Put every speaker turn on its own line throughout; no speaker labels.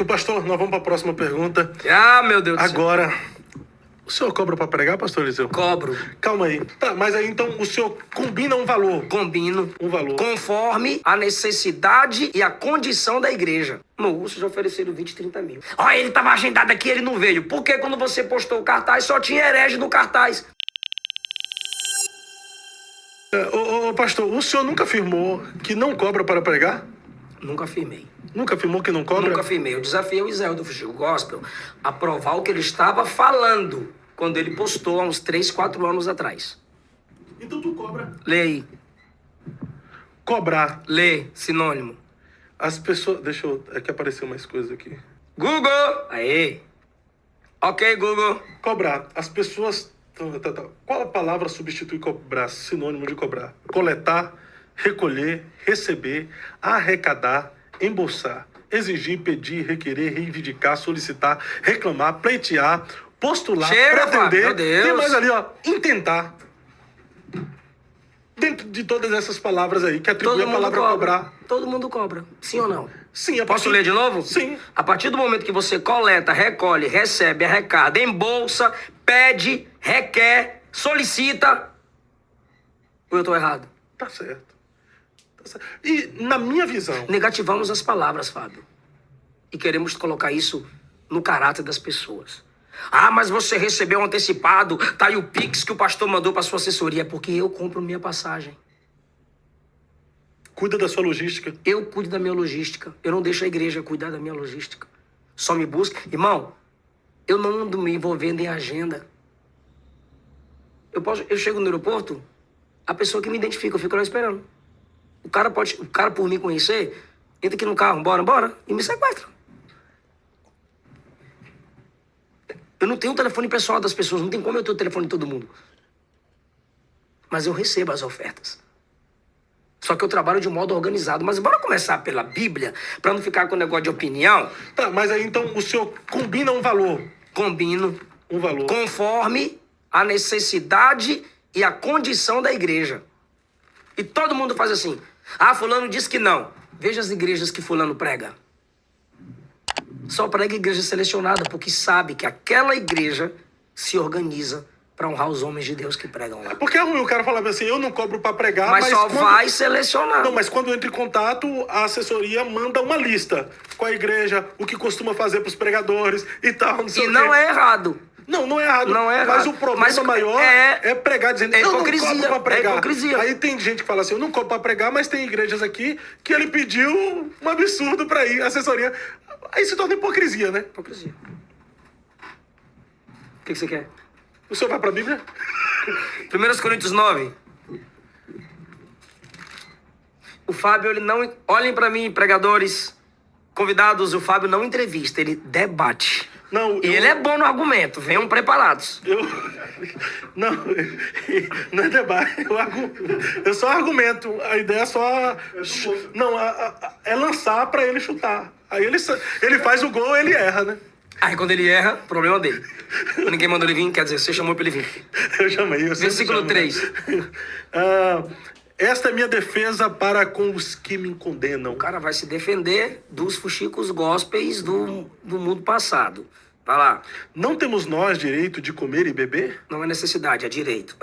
Pastor, nós vamos para a próxima pergunta.
Ah, meu Deus do céu.
Agora, o senhor cobra para pregar, pastor Eliseu?
Cobro.
Calma aí. Tá, mas aí então o senhor combina um valor.
Combino.
Um valor.
Conforme a necessidade e a condição da igreja. Moço, já ofereceram 20, 30 mil. Olha, ele estava agendado aqui, ele não veio. Por que quando você postou o cartaz, só tinha herege no cartaz?
Pastor, o senhor nunca afirmou que não cobra para pregar?
Nunca afirmei.
Nunca afirmou que não cobra?
Nunca afirmei. Eu desafiei o Israel do Fuxico Gospel a provar o que ele estava falando quando ele postou há uns 3, 4 anos atrás.
Então tu cobra.
Lê aí.
Cobrar.
Lê, sinônimo.
As pessoas... Deixa eu... É que apareceu mais coisas aqui.
Google! Aê! Ok, Google.
Cobrar. As pessoas... Tá. Qual a palavra substitui cobrar? Sinônimo de cobrar. Coletar, recolher, receber, arrecadar, embolsar, exigir, pedir, requerer, reivindicar, solicitar, reclamar, pleitear, postular,
Chega,
pretender.
Fábio, meu Deus.
Tem mais ali, ó, intentar. Dentro de todas essas palavras aí, que atribui a palavra cobrar.
Todo mundo cobra. Sim ou não?
Sim.
Posso ler de novo?
Sim.
A partir do momento que você coleta, recolhe, recebe, arrecada, embolsa, pede, requer, solicita... Ou eu tô errado?
Tá certo. E na minha visão...
Negativamos as palavras, Fábio. E queremos colocar isso no caráter das pessoas. Ah, mas você recebeu um antecipado, tá aí o Pix que o pastor mandou para sua assessoria. É porque eu compro minha passagem.
Cuida da sua logística.
Eu cuido da minha logística. Eu não deixo a igreja cuidar da minha logística. Só me busca. Irmão, eu não ando me envolvendo em agenda. Eu chego no aeroporto, a pessoa que me identifica, eu fico lá esperando. O cara por me conhecer, entra aqui no carro, bora, e me sequestra. Eu não tenho o telefone pessoal das pessoas, não tem como eu ter o telefone de todo mundo. Mas eu recebo as ofertas. Só que eu trabalho de um modo organizado. Mas bora começar pela Bíblia, para não ficar com o negócio de opinião.
Tá, mas aí então o senhor combina um valor.
Combino.
Um valor.
Conforme a necessidade e a condição da igreja. E todo mundo faz assim. Ah, fulano disse que não. Veja as igrejas que fulano prega. Só prega igreja selecionada, porque sabe que aquela igreja se organiza para honrar os homens de Deus que pregam lá.
Porque é ruim o cara falar assim, eu não cobro para pregar,
mas só vai selecionar.
Não, mas quando entra em contato, a assessoria manda uma lista com a igreja, o que costuma fazer para os pregadores e tal, não sei o quê.
E não é errado.
Não é errado.
Não é errado.
Mas o problema maior é pregar dizendo, eu não cobro para pregar.
É hipocrisia.
Aí tem gente que fala assim, eu não cobro para pregar, mas tem igrejas aqui que ele pediu um absurdo para ir, assessoria. Aí se torna hipocrisia, né?
Hipocrisia. O que você quer?
O senhor vai para a Bíblia?
1 Coríntios 9. O Fábio, ele não... Olhem para mim, pregadores, convidados, o Fábio não entrevista, ele debate.
Não,
E ele é bom no argumento, venham preparados.
Não é debate, eu só argumento. A ideia é só... Não, é lançar para ele chutar. Aí ele faz o gol, ele erra, né?
Aí quando ele erra, problema dele. Ninguém mandou ele vir, quer dizer, você chamou pra ele vir.
Eu chamei.
Versículo 3.
Esta é minha defesa para com os que me condenam.
O cara vai se defender dos fuxicos gospels do mundo passado. Vai lá.
Não temos nós direito de comer e beber?
Não é necessidade, é direito.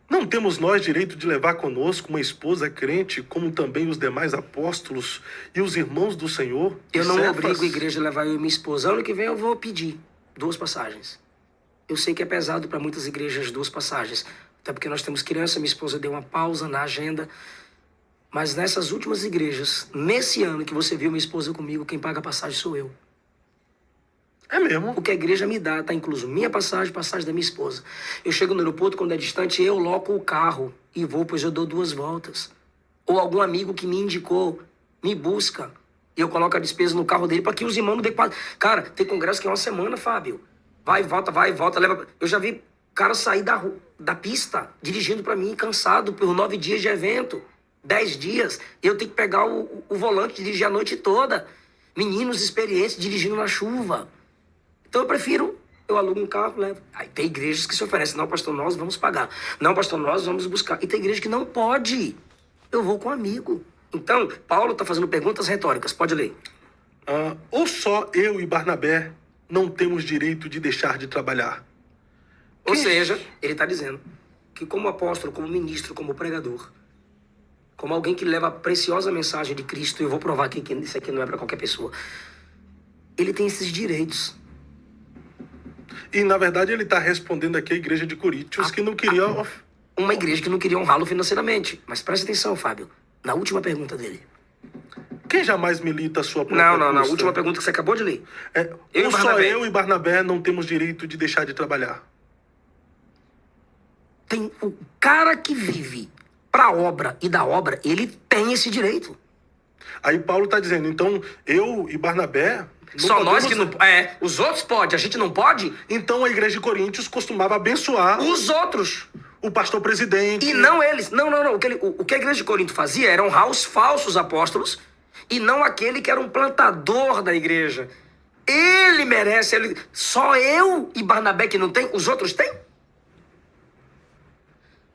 Não temos nós direito de levar conosco uma esposa crente, como também os demais apóstolos e os irmãos do Senhor?
Eu não obrigo a igreja a levar eu e minha esposa. Ano que vem eu vou pedir 2 passagens. Eu sei que é pesado para muitas igrejas 2 passagens. Até porque nós temos criança, minha esposa deu uma pausa na agenda. Mas nessas últimas igrejas, nesse ano que você viu minha esposa comigo, quem paga a passagem sou eu.
É mesmo?
O que a igreja me dá, tá incluso minha passagem, passagem da minha esposa. Eu chego no aeroporto, quando é distante, eu loco o carro e vou, pois eu dou 2 voltas. Ou algum amigo que me indicou, me busca. E eu coloco a despesa no carro dele para que os irmãos não dêem quase... Cara, tem congresso que é 1 semana, Fábio. Vai e volta, leva... Eu já vi cara sair da pista, dirigindo para mim, cansado por 9 dias de evento. 10 dias. Eu tenho que pegar o volante, dirigir a noite toda. Meninos experientes dirigindo na chuva. Então eu alugo um carro, levo. Aí tem igrejas que se oferecem, não, pastor, nós vamos pagar. Não, pastor, nós vamos buscar. E tem igreja que não pode. Eu vou com um amigo. Então, Paulo está fazendo perguntas retóricas. Pode ler.
Ou só eu e Barnabé não temos direito de deixar de trabalhar?
Ou seja, ele está dizendo que como apóstolo, como ministro, como pregador, como alguém que leva a preciosa mensagem de Cristo, eu vou provar aqui que isso aqui não é para qualquer pessoa, ele tem esses direitos.
E, na verdade, ele está respondendo aqui à igreja de Coríntios que não queria...
Uma igreja que não queria honrá-lo financeiramente. Mas preste atenção, Fábio, na última pergunta dele.
Quem jamais milita a sua própria
Não, na
custa?
última pergunta que você acabou de ler.
Ou só eu e Barnabé não temos direito de deixar de trabalhar?
Tem o cara que vive pra obra e da obra, ele tem esse direito.
Aí Paulo está dizendo, então, eu e Barnabé...
Só nós que não... os outros podem, a gente não pode?
Então a igreja de Coríntios costumava abençoar...
Os outros.
O pastor presidente...
E não eles. Não. O que a igreja de Corinto fazia era honrar os falsos apóstolos e não aquele que era um plantador da igreja. Ele merece. Só eu e Barnabé que não tem, os outros têm?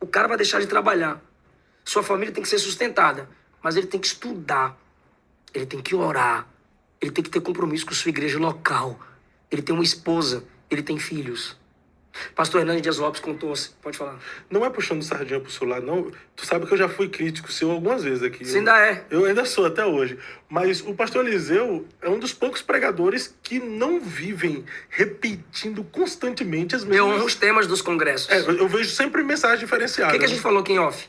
O cara vai deixar de trabalhar. Sua família tem que ser sustentada. Mas ele tem que estudar. Ele tem que orar. Ele tem que ter compromisso com sua igreja local. Ele tem uma esposa. Ele tem filhos. Pastor Hernandes Dias Lopes contou-se. Pode falar.
Não é puxando sardinha pro seu lado, não. Tu sabe que eu já fui crítico seu algumas vezes aqui.
Você ainda é.
Eu ainda sou até hoje. Mas o pastor Eliseu é um dos poucos pregadores que não vivem repetindo constantemente as mesmas...
Eu honro os temas dos congressos.
Eu vejo sempre mensagem diferenciada.
O que a gente falou aqui em off?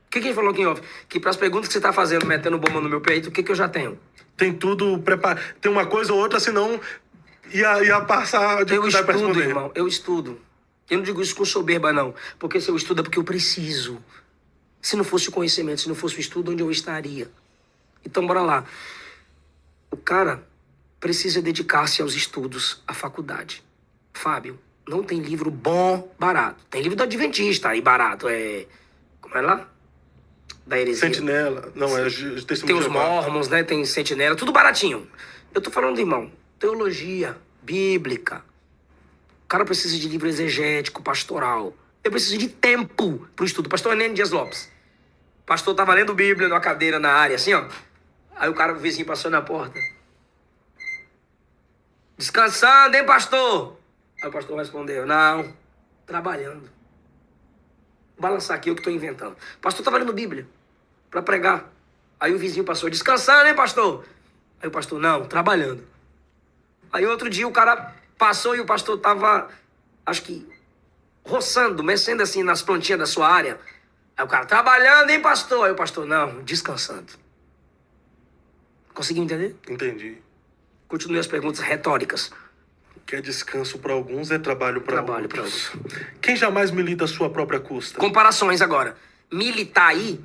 O que a gente falou aqui em off? Que para as perguntas que você tá fazendo, metendo bomba no meu peito, o que eu já tenho?
Tem tudo preparado. Tem uma coisa ou outra, senão ia passar de
Eu
dificuldade para
estudo,
responder.
irmão. Eu estudo. Eu não digo isso com soberba, não. Porque se eu estudo é porque eu preciso. Se não fosse o conhecimento, se não fosse o estudo, onde eu estaria? Então, bora lá. O cara precisa dedicar-se aos estudos, à faculdade. Fábio, não tem livro bom, barato. Tem livro do Adventista, aí barato. Como é lá? Da heresia.
Sentinela. Não, é testemunho
Tem os
de Jeová.
Mormons, né? Tem Sentinela, tudo baratinho. Eu tô falando, irmão, teologia bíblica. O cara precisa de livro exegético, pastoral. Eu preciso de tempo pro estudo. Pastor Hernandes Dias Lopes. O pastor tava lendo Bíblia numa cadeira na área, assim, ó. Aí o vizinho passou na porta. Descansando, hein, pastor? Aí o pastor respondeu, não, trabalhando. Vou balançar aqui o que tô inventando. O pastor tava lendo Bíblia para pregar. Aí o vizinho passou, descansando, hein, pastor? Aí o pastor, não, trabalhando. Aí outro dia o cara passou e o pastor tava, acho que, roçando, mexendo assim nas plantinhas da sua área. Aí o cara, trabalhando, hein, pastor? Aí o pastor, não, descansando. Conseguiu entender?
Entendi.
Continue as perguntas retóricas.
Que é descanso para alguns, é trabalho para
Trabalho
outros.
pra
Quem jamais milita a sua própria custa?
Comparações agora. Militar aí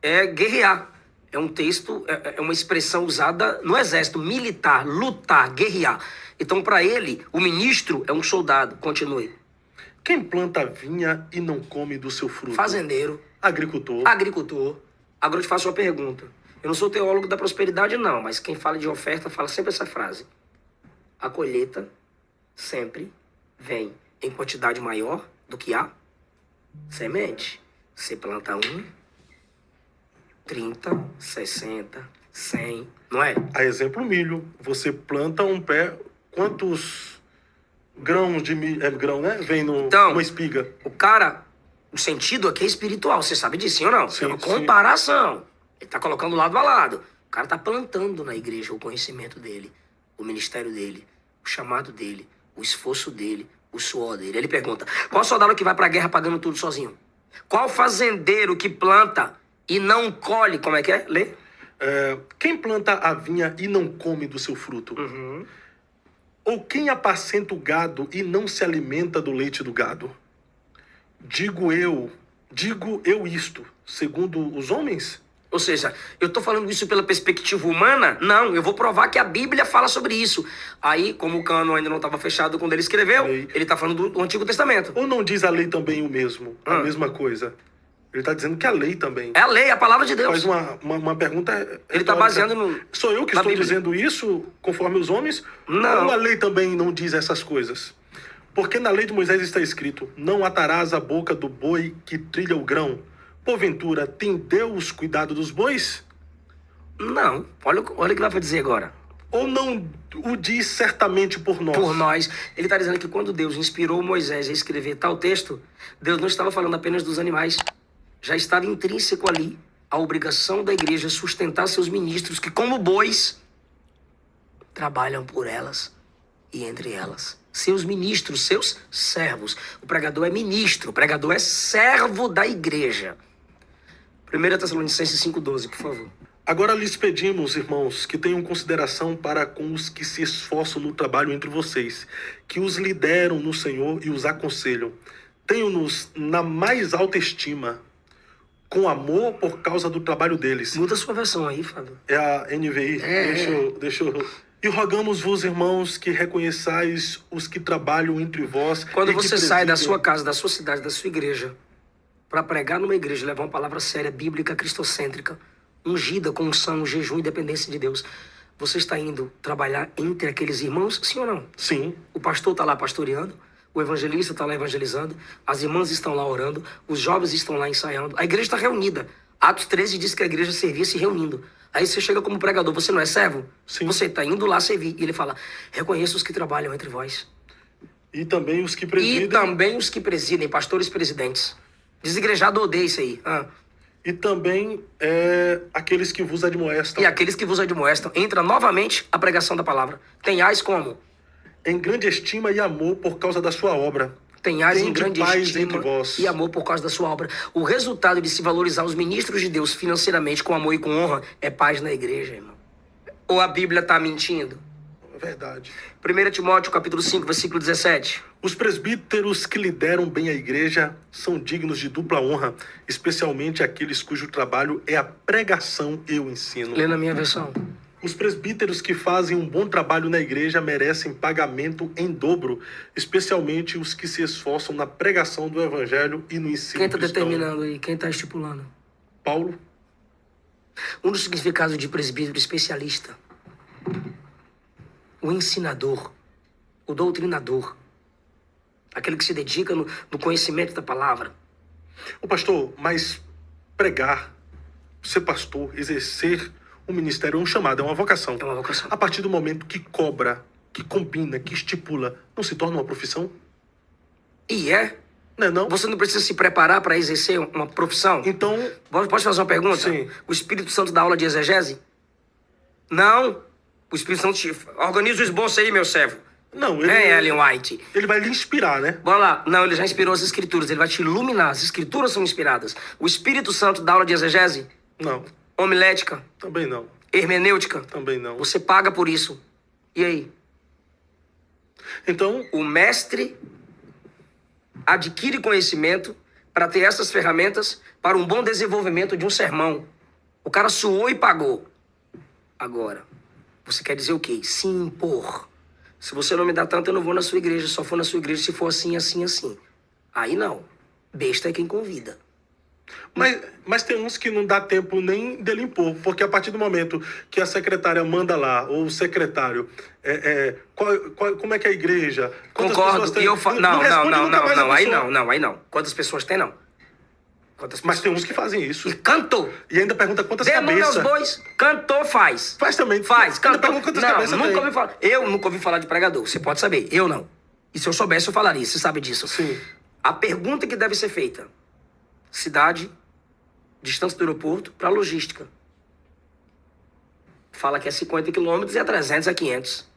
é guerrear. É um texto, é uma expressão usada no exército. Militar, lutar, guerrear. Então, para ele, o ministro é um soldado. Continue.
Quem planta vinha e não come do seu fruto?
Fazendeiro.
Agricultor.
Agricultor. Agora eu te faço uma pergunta. Eu não sou teólogo da prosperidade, não, mas quem fala de oferta fala sempre essa frase. A colheita sempre vem em quantidade maior do que a semente. Você planta 30, 60, 100, não é?
A exemplo, milho. Você planta um pé, quantos grãos de milho, grão, né? Vem numa espiga.
O cara, o sentido aqui é espiritual, você sabe disso, sim ou não?
Sim,
é uma
sim.
comparação. Ele tá colocando lado a lado. O cara tá plantando na igreja o conhecimento dele, o ministério dele, o chamado dele, o esforço dele, o suor dele. Ele pergunta, qual soldado que vai pra guerra pagando tudo sozinho? Qual fazendeiro que planta e não colhe, como é que é? Lê.
Quem planta a vinha e não come do seu fruto?
Uhum.
Ou quem apacenta o gado e não se alimenta do leite do gado? Digo eu isto, segundo os homens?
Ou seja, eu tô falando isso pela perspectiva humana? Não, eu vou provar que a Bíblia fala sobre isso. Aí, como o cano ainda não estava fechado quando ele escreveu, ele tá falando do Antigo Testamento.
Ou não diz a lei também o mesmo? A mesma coisa? Ele está dizendo que a lei também.
É a lei, é a palavra de Deus.
Faz uma pergunta.
Ele está baseando no.
Sou eu que estou
Bíblia.
dizendo isso conforme os homens?
Não.
Ou a lei também não diz essas coisas? Porque na lei de Moisés está escrito: não atarás a boca do boi que trilha o grão. Porventura, tem Deus cuidado dos bois?
Não. Olha o que vai dizer agora.
Ou não o diz certamente por nós?
Por nós. Ele está dizendo que quando Deus inspirou Moisés a escrever tal texto, Deus não estava falando apenas dos animais. Já estava intrínseco ali a obrigação da igreja sustentar seus ministros, que como bois, trabalham por elas e entre elas. Seus ministros, seus servos. O pregador é ministro, o pregador é servo da igreja. 1 Tessalonicenses 5,12, por favor.
Agora lhes pedimos, irmãos, que tenham consideração para com os que se esforçam no trabalho entre vocês, que os lideram no Senhor e os aconselham. Tenham-nos na mais alta estima, com amor por causa do trabalho deles.
Muda a sua versão aí, Fábio.
É a NVI. Deixa eu... E rogamos-vos, irmãos, que reconheçais os que trabalham entre vós.
Quando você sai da sua casa, da sua cidade, da sua igreja, para pregar numa igreja, levar uma palavra séria, bíblica, cristocêntrica, ungida com unção, jejum e dependência de Deus, você está indo trabalhar entre aqueles irmãos, sim ou não?
Sim.
O pastor está lá pastoreando, o evangelista está lá evangelizando, as irmãs estão lá orando, os jovens estão lá ensaiando, a igreja está reunida. Atos 13 diz que a igreja servia se reunindo. Aí você chega como pregador, você não é servo?
Sim.
Você está indo lá servir. E ele fala, reconheça os que trabalham entre vós.
E também os que presidem.
E também os que presidem, pastores presidentes. Desigrejado odeia isso aí.
E também aqueles que vos admoestam.
E aqueles que vos admoestam. Entra novamente a pregação da palavra. Tenhais como?
Em grande estima e amor por causa da sua obra.
Tenhais em grande
paz
estima
entre vós.
e amor por causa da sua obra. O resultado de se valorizar os ministros de Deus financeiramente com amor e com honra é paz na igreja, irmão. Ou a Bíblia está mentindo?
É verdade.
1 Timóteo, capítulo 5, versículo 17.
Os presbíteros que lideram bem a igreja são dignos de dupla honra, especialmente aqueles cujo trabalho é a pregação e o ensino.
Lê na minha versão.
Os presbíteros que fazem um bom trabalho na igreja merecem pagamento em dobro, especialmente os que se esforçam na pregação do evangelho e no ensino
Quem está
cristão.
determinando aí? Quem está estipulando?
Paulo.
Um dos significados de presbítero especialista. O ensinador. O doutrinador. Aquele que se dedica no conhecimento da palavra.
O pastor, mas pregar, ser pastor, exercer o ministério é um chamado, é uma vocação.
É uma vocação.
A partir do momento que cobra, que combina, que estipula, não se torna uma profissão?
E é?
Não é não?
Você não precisa se preparar para exercer uma profissão?
Então...
Posso fazer uma pergunta?
Sim.
O Espírito Santo dá aula de exegese? Não. O Espírito Santo organiza o esboço aí, meu servo.
Não, ele...
É, Ellen White.
Ele vai lhe inspirar, né?
Bora lá. Não, ele já inspirou as escrituras. Ele vai te iluminar. As escrituras são inspiradas. O Espírito Santo dá aula de exegese?
Não.
Homilética?
Também não.
Hermenêutica?
Também não.
Você paga por isso. E aí?
Então...
O mestre adquire conhecimento para ter essas ferramentas para um bom desenvolvimento de um sermão. O cara suou e pagou. Agora, você quer dizer o quê? Se impor. Se você não me dá tanto, eu não vou na sua igreja. Só for na sua igreja se for assim, assim, assim. Aí não. Besta é quem convida.
Mas tem uns que não dá tempo nem dele impor, porque a partir do momento que a secretária manda lá, ou o secretário, como é que é a igreja? Quantas
Concordo.
pessoas tem?
E eu
Não responde nunca mais a
aí
pessoa.
não, aí não. Quantas pessoas tem, não.
Mas tem uns que fazem isso.
E cantou.
E ainda pergunta quantas
Dê nome aos
cabeças.
bois. Cantou, faz.
Faz também.
Faz,
Ainda
cantou.
pergunta quantas
Não,
cabeças
nunca
tem.
ouvi falar. Eu nunca ouvi falar de pregador. Você pode saber. Eu não. E se eu soubesse, eu falaria. Você sabe disso.
Sim.
A pergunta que deve ser feita. Cidade, distância do aeroporto para logística. Fala que é 50 quilômetros e é 300 a 500.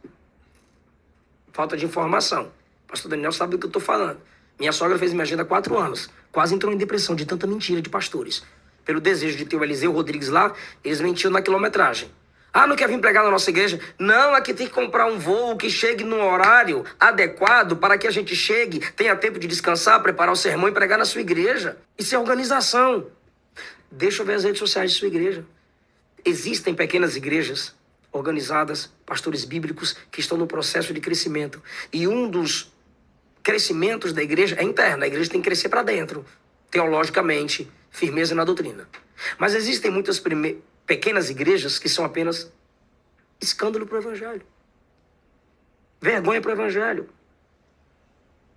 Falta de informação. O pastor Daniel sabe do que eu estou falando. Minha sogra fez minha agenda há 4 anos. Quase entrou em depressão de tanta mentira de pastores. Pelo desejo de ter o Eliseu Rodrigues lá, eles mentiram na quilometragem. Ah, não quer vir pregar na nossa igreja? Não, aqui tem que comprar um voo que chegue no horário adequado para que a gente chegue, tenha tempo de descansar, preparar o sermão e pregar na sua igreja. Isso é organização. Deixa eu ver as redes sociais de sua igreja. Existem pequenas igrejas organizadas, pastores bíblicos, que estão no processo de crescimento. E um dos crescimentos da igreja é interno. A igreja tem que crescer para dentro, teologicamente, firmeza na doutrina. Mas existem muitas pequenas igrejas que são apenas escândalo para o evangelho. Vergonha para o evangelho.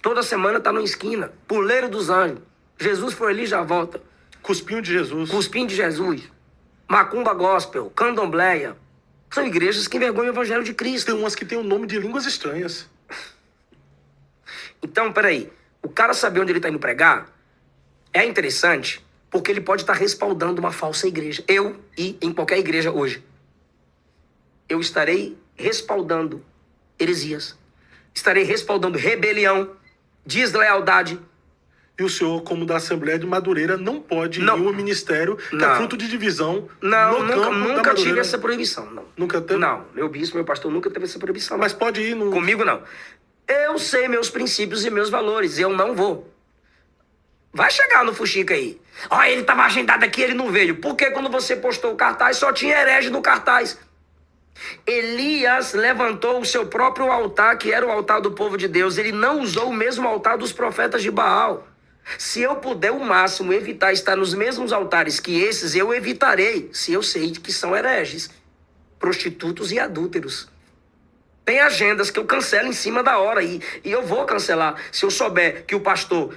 Toda semana está numa esquina. Puleiro dos anjos. Jesus foi ali e já volta.
Cuspinho de Jesus.
Cuspinho de Jesus. Macumba Gospel, Candomblé. São igrejas que envergonham o evangelho de Cristo.
Tem umas que tem o nome de línguas estranhas.
Então, peraí. O cara saber onde ele está indo pregar é interessante porque ele pode estar respaldando uma falsa igreja. Eu, e em qualquer igreja hoje, eu estarei respaldando heresias. Estarei respaldando rebelião, deslealdade.
E o senhor, como da Assembleia de Madureira, não pode ir em um ministério que é
Não.
fruto de divisão
Não,
no campo da
nunca tive
Madureira.
essa proibição, não.
Nunca teve?
Não, meu bispo, meu pastor nunca teve essa proibição.
Mas pode ir no...
Comigo, não. Eu sei meus princípios e meus valores, eu não vou. Vai chegar no Fuxica aí. Ó, ele tava agendado aqui, ele não veio. Por que quando você postou o cartaz, só tinha herege no cartaz? Elias levantou o seu próprio altar, que era o altar do povo de Deus. Ele não usou o mesmo altar dos profetas de Baal. Se eu puder o máximo evitar estar nos mesmos altares que esses, eu evitarei, se eu sei que são hereges, prostitutos e adúlteros. Tem agendas que eu cancelo em cima da hora e eu vou cancelar se eu souber que o pastor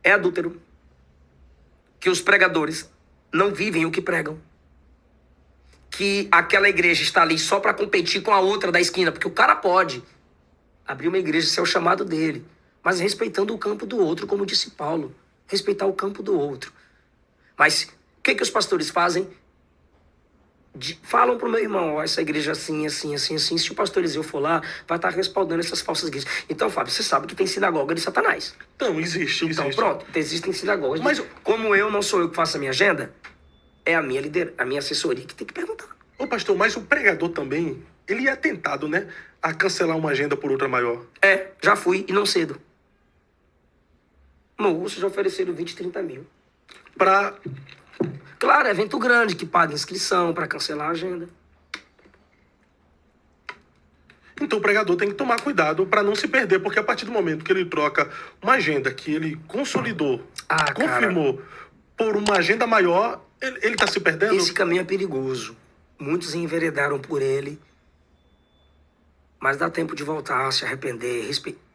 é adúltero, que os pregadores não vivem o que pregam, que aquela igreja está ali só para competir com a outra da esquina, porque o cara pode abrir uma igreja se é o chamado dele, mas respeitando o campo do outro, como disse Paulo, respeitar o campo do outro. Mas o que os pastores fazem? Falam pro meu irmão, ó, essa igreja assim, assim, assim, assim, se o pastor Eliseu for lá, vai estar respaldando essas falsas igrejas. Então, Fábio, você sabe que tem sinagoga de Satanás.
Então, existe.
Então, pronto, existem sinagogas.
Mas
como eu não sou eu que faço a minha agenda, é a minha a minha assessoria que tem que perguntar.
Ô, pastor, mas o pregador também, ele é tentado, né, a cancelar uma agenda por outra maior.
É, já fui, e não cedo. Moço, já ofereceram 20, 30 mil.
Pra...
Claro, é evento grande, que paga inscrição para cancelar a agenda.
Então o pregador tem que tomar cuidado para não se perder, porque a partir do momento que ele troca uma agenda que ele consolidou, confirmou, por uma agenda maior, ele tá se perdendo?
Esse caminho é perigoso. Muitos enveredaram por ele, mas dá tempo de voltar, se arrepender,